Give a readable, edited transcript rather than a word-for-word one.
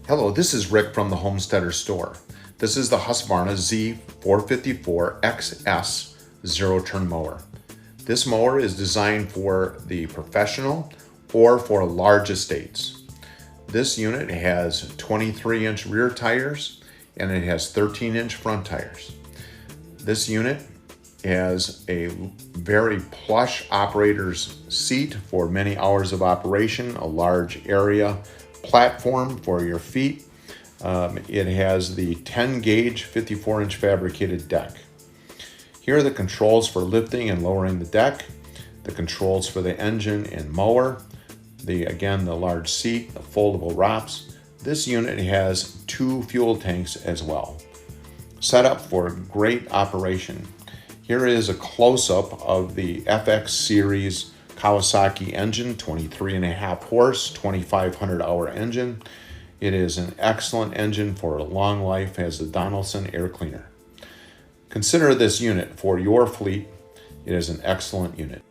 Hello, this is Rick from the Homesteader Store. This is the Husqvarna Z454XS zero-turn mower. This mower is designed for the professional or for large estates. This unit has 23-inch rear tires and it has 13-inch front tires. This unit has a very plush operator's seat for many hours of operation, a large area platform for your feet. It has the 10 gauge 54-inch fabricated deck. Here are the controls for lifting and lowering the deck, the controls for the engine and mower, the large seat, the foldable ROPS. This unit has 2 fuel tanks as well. Set up for great operation. Here is a close-up of the FX Series Kawasaki engine, 23.5 horse, 2,500 hour engine. It is an excellent engine for a long life, has the Donaldson air cleaner. Consider this unit for your fleet. It is an excellent unit.